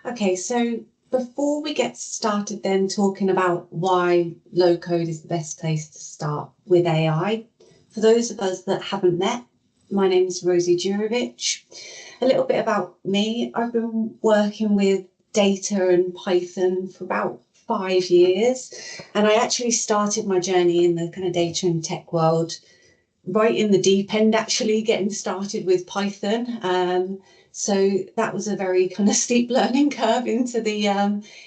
Okay, so before we get started then talking about why low code is the best place to start with AI, for those of us that haven't met, my name is Rosie Djurovic. A little bit about me. I've been working with data and Python for about 5 years, and I actually started my journey in the kind of data and tech world right in the deep end, actually getting started with Python. So that was a very kind of steep learning curve into the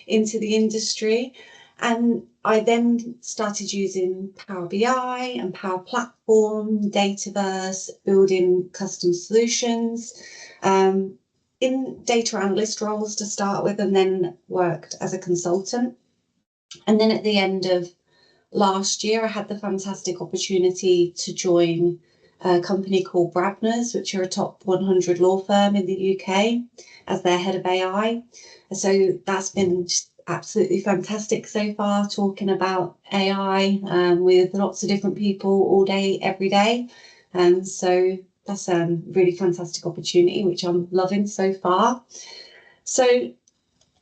industry. And I then started using Power BI and Power Platform, Dataverse, building custom solutions in data analyst roles to start with, and then worked as a consultant. And then at the end of last year, I had the fantastic opportunity to join a company called Brabner's, which are a top 100 law firm in the UK, as their head of AI. So that's been just absolutely fantastic so far, talking about AI with lots of different people all day, every day. And so that's a really fantastic opportunity, which I'm loving so far. So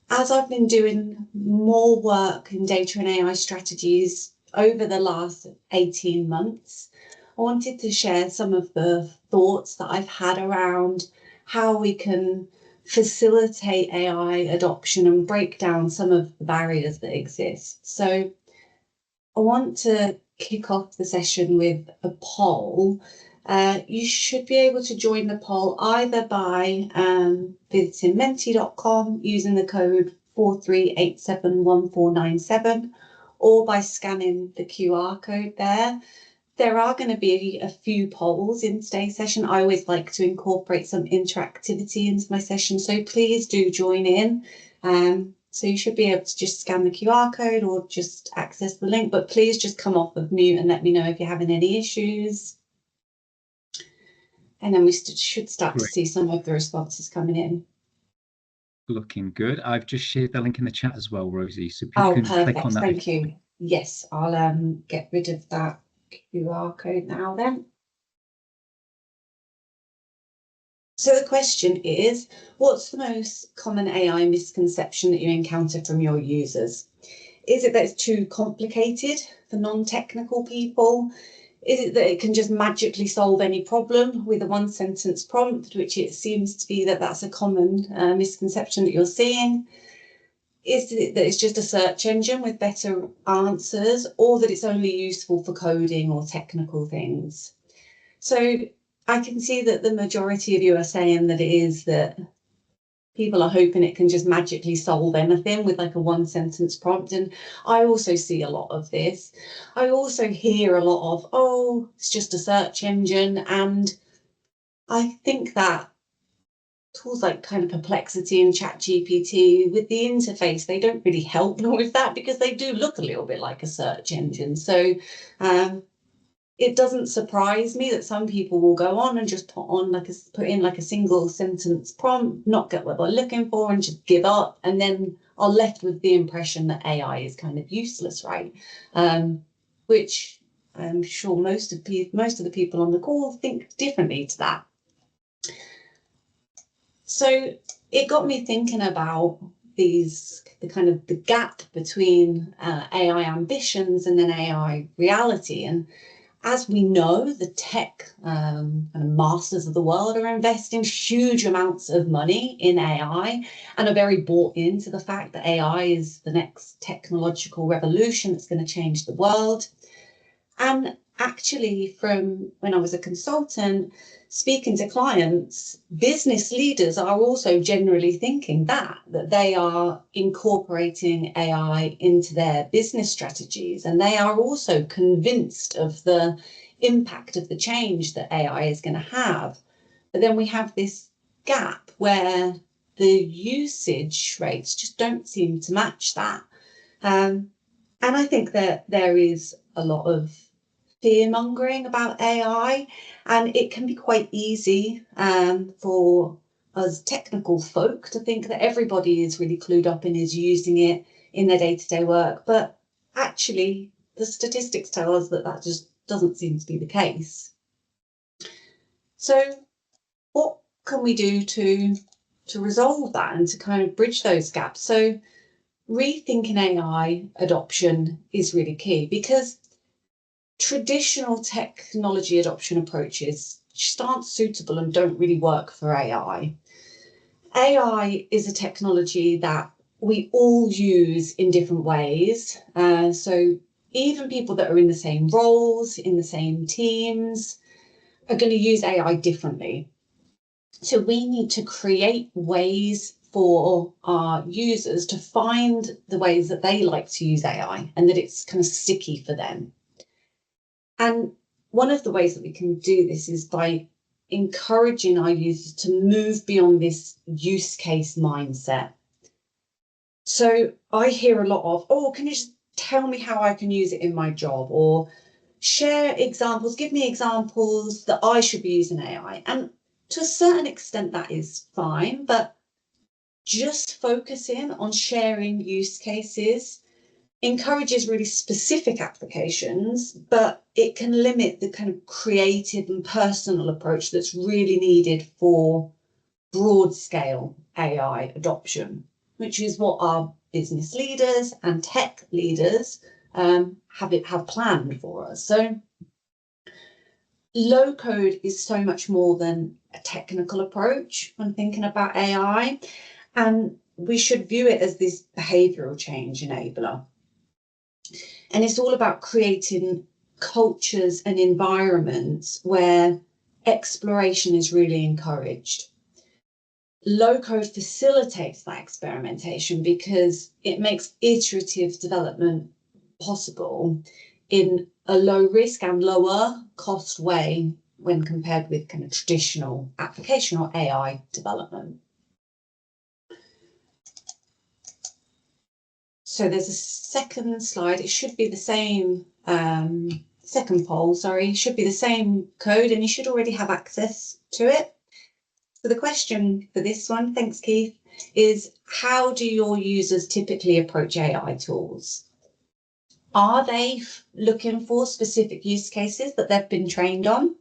as I've been doing more work in data and AI strategies over the last 18 months, I wanted to share some of the thoughts that I've had around how we can facilitate AI adoption and break down some of the barriers that exist. So I want to kick off the session with a poll. You should be able to join the poll either by visiting menti.com using the code 43871497 or by scanning the QR code there. There are going to be a few polls in today's session. I always like to incorporate some interactivity into my session, so please do join in. So you should be able to just scan the QR code or just access the link, but please just come off of mute and let me know if you're having any issues. And then we should start to see some of the responses coming in. Looking good. I've just shared the link in the chat as well, Rosie. So people can perfect. Click on that. Thank you. Yes, I'll get rid of that QR code now then. So the question is, what's the most common AI misconception that you encounter from your users? Is it that it's too complicated for non-technical people? Is it that it can just magically solve any problem with a one-sentence prompt, which it seems to be that that's a common misconception that you're seeing? Is it that it's just a search engine with better answers, or that it's only useful for coding or technical things? So I can see that the majority of you are saying that it is that people are hoping it can just magically solve anything with like a one-sentence prompt. And I also see a lot of this. I also hear a lot of, oh, it's just a search engine. And I think that tools like kind of Perplexity and ChatGPT with the interface, they don't really help with that because they do look a little bit like a search engine. So it doesn't surprise me that some people will go on and just put in like a single sentence prompt, not get what they're looking for, and just give up, and then are left with the impression that AI is kind of useless, right? Which I'm sure most of the people on the call think differently to that. So it got me thinking about the gap between AI ambitions and then AI reality. And as we know, the tech kind of masters of the world are investing huge amounts of money in AI and are very bought into the fact that AI is the next technological revolution that's going to change the world. And actually, from when I was a consultant, speaking to clients, business leaders are also generally thinking that they are incorporating AI into their business strategies, and they are also convinced of the impact of the change that AI is going to have. But then we have this gap where the usage rates just don't seem to match that. And I think that there is a lot of fear-mongering about AI, and it can be quite easy for us technical folk to think that everybody is really clued up and is using it in their day-to-day work, but actually the statistics tell us that that just doesn't seem to be the case. So what can we do to resolve that and to kind of bridge those gaps. So rethinking AI adoption is really key, because traditional technology adoption approaches just aren't suitable and don't really work for AI. AI is a technology that we all use in different ways. So even people that are in the same roles, in the same teams, are going to use AI differently. So we need to create ways for our users to find the ways that they like to use AI and that it's kind of sticky for them. And one of the ways that we can do this is by encouraging our users to move beyond this use case mindset. So I hear a lot of, oh, can you just tell me how I can use it in my job? Or share examples, give me examples that I should be using AI. And to a certain extent, that is fine, but just focusing on sharing use cases encourages really specific applications, but it can limit the kind of creative and personal approach that's really needed for broad scale AI adoption, which is what our business leaders and tech leaders have planned for us. So low code is so much more than a technical approach when thinking about AI, and we should view it as this behavioural change enabler. And it's all about creating cultures and environments where exploration is really encouraged. Low code facilitates that experimentation because it makes iterative development possible in a low risk and lower cost way when compared with kind of traditional application or AI development. So there's a second slide. It should be the same, second poll, sorry, should be the same code, and you should already have access to it. So the question for this one, thanks Keith, is how do your users typically approach AI tools? Are they looking for specific use cases that they've been trained on?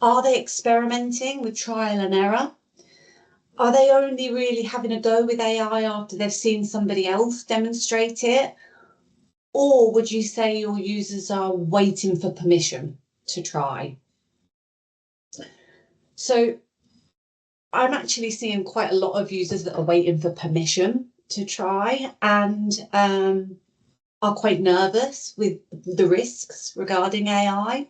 Are they experimenting with trial and error? Are they only really having a go with AI after they've seen somebody else demonstrate it? Or would you say your users are waiting for permission to try? So I'm actually seeing quite a lot of users that are waiting for permission to try and are quite nervous with the risks regarding AI.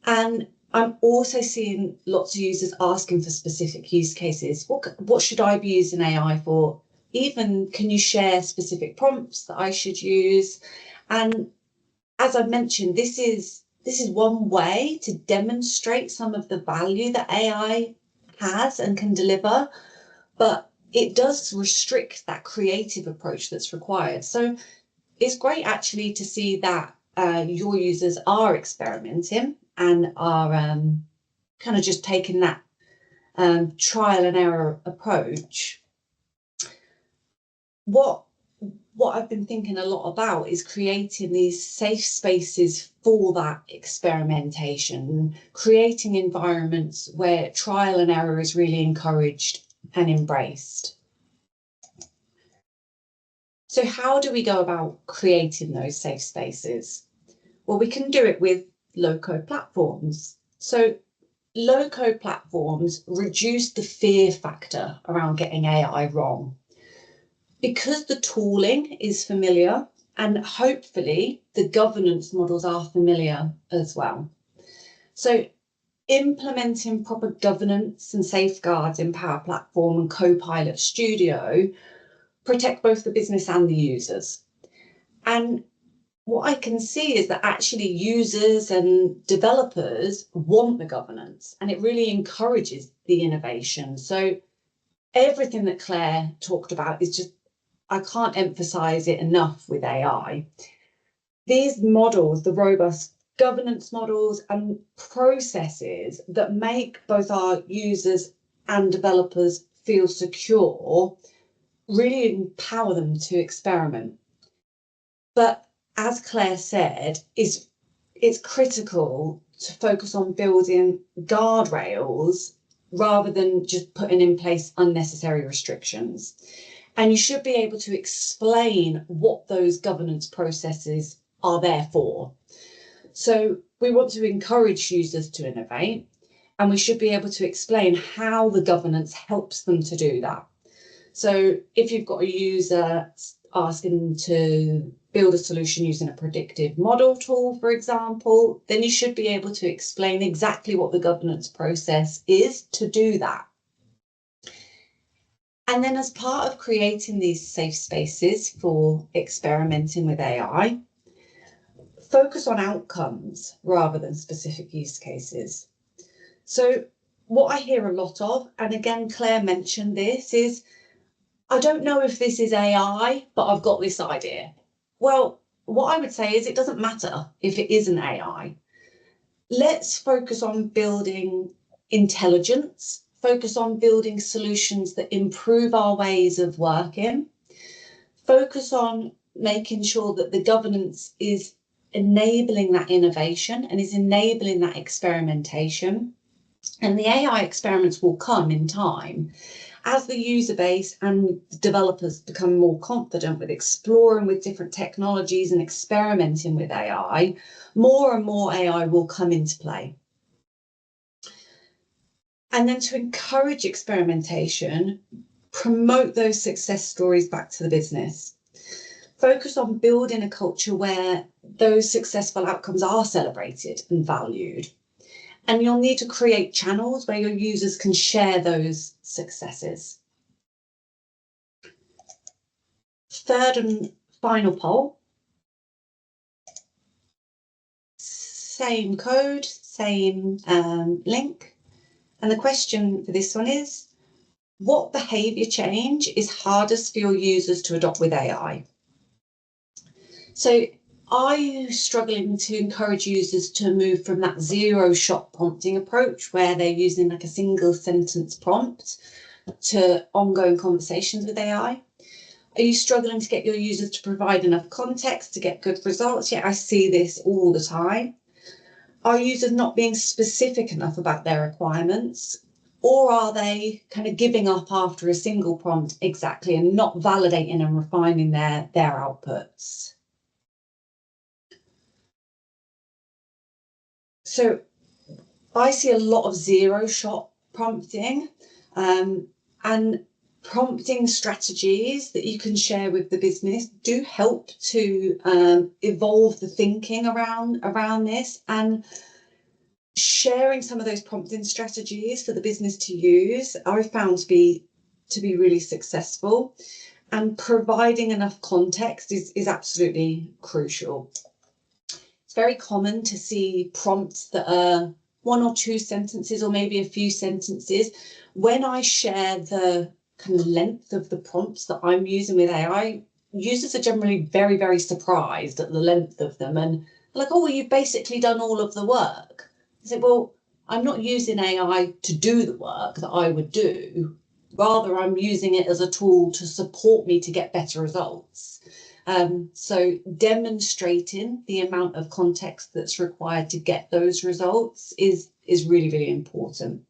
And I'm also seeing lots of users asking for specific use cases. What should I be using AI for? Even can you share specific prompts that I should use? And as I mentioned, this is one way to demonstrate some of the value that AI has and can deliver, but it does restrict that creative approach that's required. So it's great actually to see that your users are experimenting and are kind of just taking that trial and error approach. What I've been thinking a lot about is creating these safe spaces for that experimentation, creating environments where trial and error is really encouraged and embraced. So how do we go about creating those safe spaces? Well, we can do it with low-code platforms. So low-code platforms reduce the fear factor around getting AI wrong. Because the tooling is familiar and hopefully the governance models are familiar as well. So implementing proper governance and safeguards in Power Platform and Copilot Studio protect both the business and the users. And what I can see is that actually users and developers want the governance, and it really encourages the innovation. So everything that Claire talked about is just, I can't emphasize it enough with AI. These models, the robust governance models and processes that make both our users and developers feel secure, really empower them to experiment. But as Claire said, it's critical to focus on building guardrails rather than just putting in place unnecessary restrictions. And you should be able to explain what those governance processes are there for. So we want to encourage users to innovate, and we should be able to explain how the governance helps them to do that. So if you've got a user asking to build a solution using a predictive model tool, for example, then you should be able to explain exactly what the governance process is to do that. And then as part of creating these safe spaces for experimenting with AI, focus on outcomes rather than specific use cases. So what I hear a lot of, and again, Claire mentioned this, is I don't know if this is AI, but I've got this idea. Well, what I would say is it doesn't matter if it isn't AI. Let's focus on building intelligence, focus on building solutions that improve our ways of working, focus on making sure that the governance is enabling that innovation and is enabling that experimentation. And the AI experiments will come in time. As the user base and developers become more confident with exploring with different technologies and experimenting with AI, more and more AI will come into play. And then to encourage experimentation, promote those success stories back to the business. Focus on building a culture where those successful outcomes are celebrated and valued. And you'll need to create channels where your users can share those successes. Third and final poll. Same code, same link. And the question for this one is, what behaviour change is hardest for your users to adopt with AI? So are you struggling to encourage users to move from that zero-shot prompting approach where they're using like a single sentence prompt to ongoing conversations with AI? Are you struggling to get your users to provide enough context to get good results? Yeah, I see this all the time. Are users not being specific enough about their requirements? Or are they kind of giving up after a single prompt exactly and not validating and refining their outputs? So I see a lot of zero-shot prompting and prompting strategies that you can share with the business do help to evolve the thinking around this, and sharing some of those prompting strategies for the business to use I've found to be really successful, and providing enough context is absolutely crucial. It's very common to see prompts that are one or two sentences or maybe a few sentences. When I share the kind of length of the prompts that I'm using with AI, users are generally very, very surprised at the length of them and like, oh, well, you've basically done all of the work. I said, well, I'm not using AI to do the work that I would do. Rather, I'm using it as a tool to support me to get better results. So demonstrating the amount of context that's required to get those results is really, really important.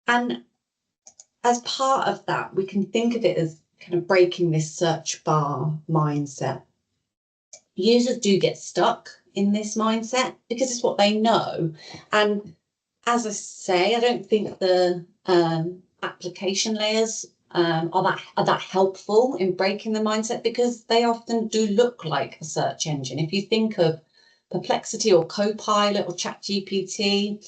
And as part of that, we can think of it as kind of breaking this search bar mindset. Users do get stuck in this mindset because it's what they know. And as I say, I don't think the application layers are that helpful in breaking the mindset, because they often do look like a search engine. If you think of Perplexity or Copilot or ChatGPT,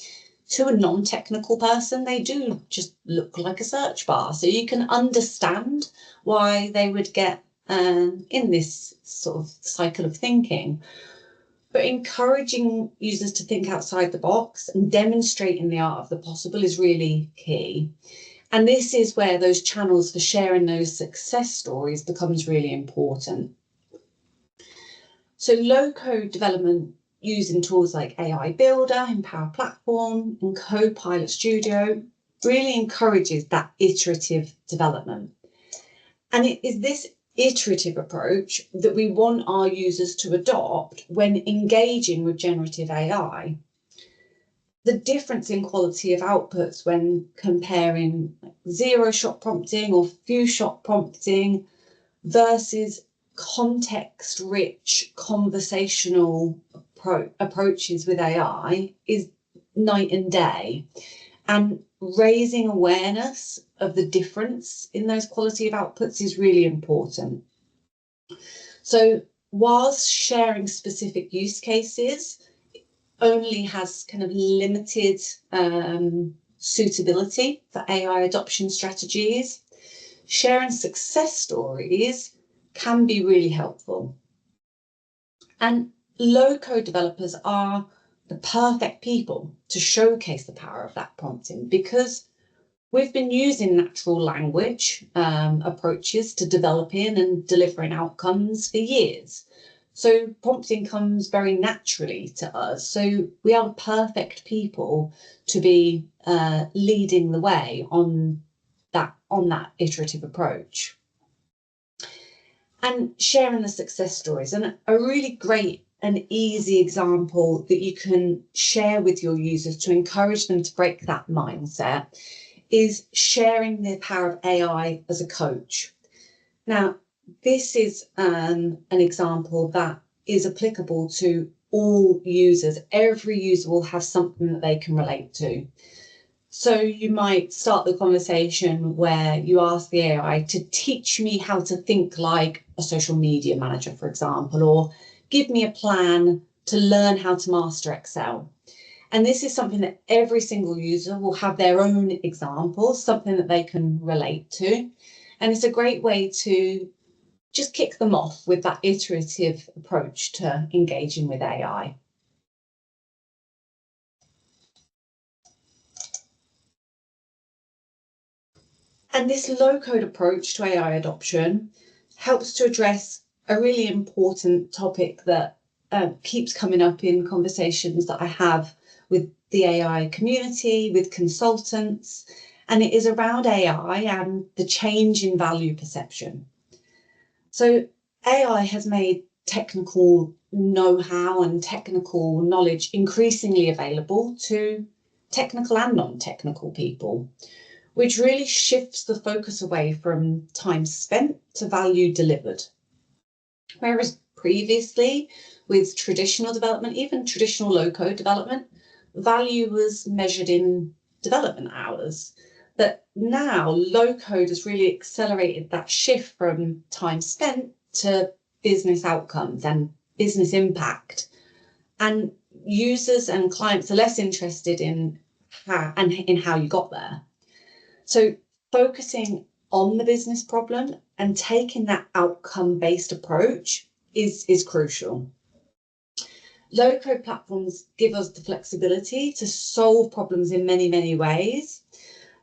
to a non-technical person, they do just look like a search bar. So you can understand why they would get in this sort of cycle of thinking. But encouraging users to think outside the box and demonstrating the art of the possible is really key. And this is where those channels for sharing those success stories becomes really important. So low-code development using tools like AI Builder, Empower Platform, and Copilot Studio really encourages that iterative development. And it is this iterative approach that we want our users to adopt when engaging with generative AI. the difference in quality of outputs when comparing zero-shot prompting or few-shot prompting versus context-rich conversational approaches with AI is night and day. And raising awareness of the difference in those quality of outputs is really important. So whilst sharing specific use cases only has kind of limited suitability for AI adoption strategies, sharing success stories can be really helpful. And low-code developers are the perfect people to showcase the power of that prompting, because we've been using natural language approaches to developing and delivering outcomes for years. So prompting comes very naturally to us. So we are the perfect people to be leading the way on that iterative approach. And sharing the success stories. And a really great and easy example that you can share with your users to encourage them to break that mindset is sharing the power of AI as a coach. Now, this is an example that is applicable to all users. Every user will have something that they can relate to. So you might start the conversation where you ask the AI to teach me how to think like a social media manager, for example, or give me a plan to learn how to master Excel. And this is something that every single user will have their own example, something that they can relate to. And it's a great way to just kick them off with that iterative approach to engaging with AI. And this low-code approach to AI adoption helps to address a really important topic that keeps coming up in conversations that I have with the AI community, with consultants, and it is around AI and the change in value perception. So AI has made technical know-how and technical knowledge increasingly available to technical and non-technical people, which really shifts the focus away from time spent to value delivered. Whereas previously, with traditional development, even traditional low-code development, value was measured in development hours. But now low-code has really accelerated that shift from time spent to business outcomes and business impact. And users and clients are less interested in how you got there. So focusing on the business problem and taking that outcome-based approach is crucial. Low-code platforms give us the flexibility to solve problems in many, many ways,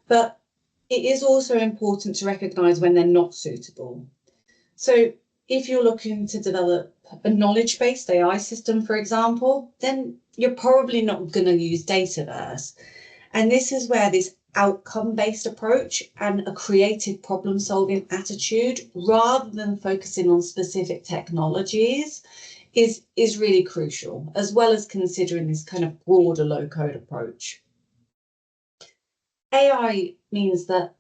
but it is also important to recognise when they're not suitable. So if you're looking to develop a knowledge-based AI system, for example, then you're probably not going to use Dataverse. And this is where this outcome-based approach and a creative problem-solving attitude, rather than focusing on specific technologies, is really crucial, as well as considering this kind of broader low-code approach. AI means that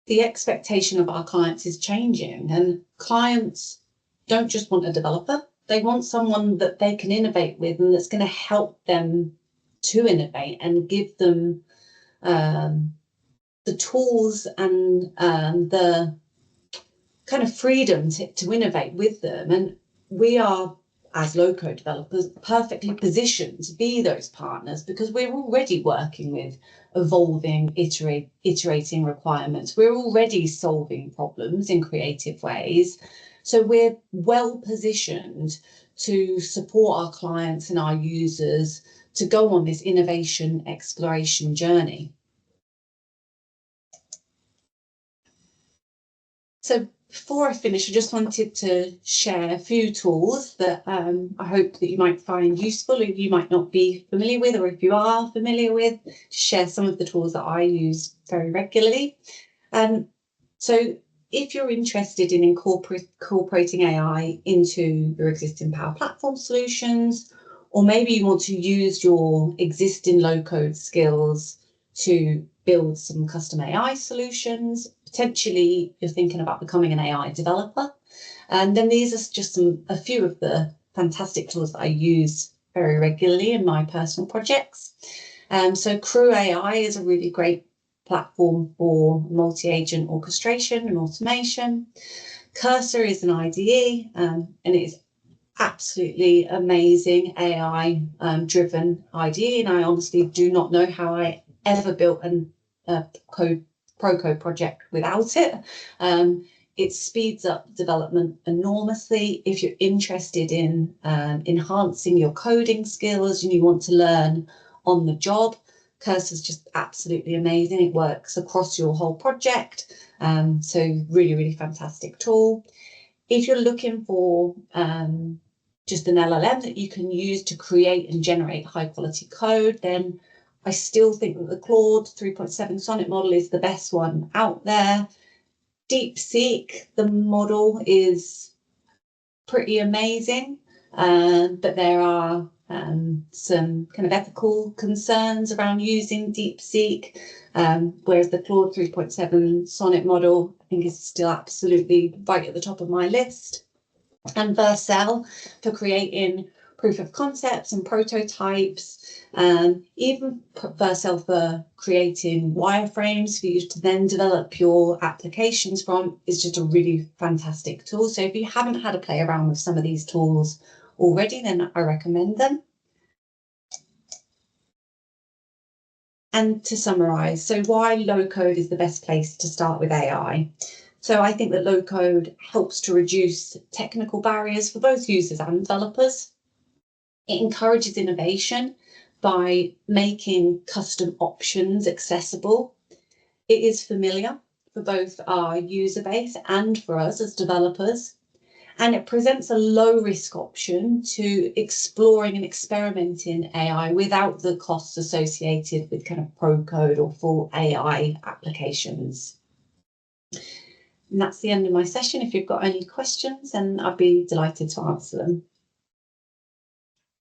the expectation of our clients is changing, and clients don't just want a developer, they want someone that they can innovate with and that's going to help them to innovate and give them the tools and the kind of freedom to innovate with them. And we are, as low-code developers, perfectly positioned to be those partners because we're already working with evolving, iterating requirements. We're already solving problems in creative ways. So we're well positioned to support our clients and our users to go on this innovation exploration journey. So before I finish, I just wanted to share a few tools that I hope that you might find useful, or you might not be familiar with, or if you are familiar with, to share some of the tools that I use very regularly. So if you're interested in incorporating AI into your existing Power Platform solutions, Or maybe you want to use your existing low-code skills to build some custom AI solutions. Potentially, you're thinking about becoming an AI developer. And then these are just a few of the fantastic tools that I use very regularly in my personal projects. So Crew AI is a really great platform for multi-agent orchestration and automation. Cursor is an IDE, and it's absolutely amazing AI driven IDE. And I honestly do not know how I ever built a pro code project without it. It speeds up development enormously. If you're interested in enhancing your coding skills and you want to learn on the job, Cursor is just absolutely amazing. It works across your whole project. So really, really fantastic tool. If you're looking for just an LLM that you can use to create and generate high quality code, then I still think that the Claude 3.7 Sonnet model is the best one out there. DeepSeek, the model is pretty amazing, but there are some kind of ethical concerns around using DeepSeek, whereas the Claude 3.7 Sonnet model, I think, is still absolutely right at the top of my list. And Vercel for creating proof of concepts and prototypes, even Vercel for creating wireframes for you to then develop your applications from is just a really fantastic tool. So if you haven't had a play around with some of these tools already, then I recommend them. And to summarize, so why low code is the best place to start with AI? So I think that low code helps to reduce technical barriers for both users and developers. It encourages innovation by making custom options accessible. It is familiar for both our user base and for us as developers. And it presents a low risk option to exploring and experimenting AI without the costs associated with kind of pro code or full AI applications. And that's the end of my session. If you've got any questions, then I'd be delighted to answer them.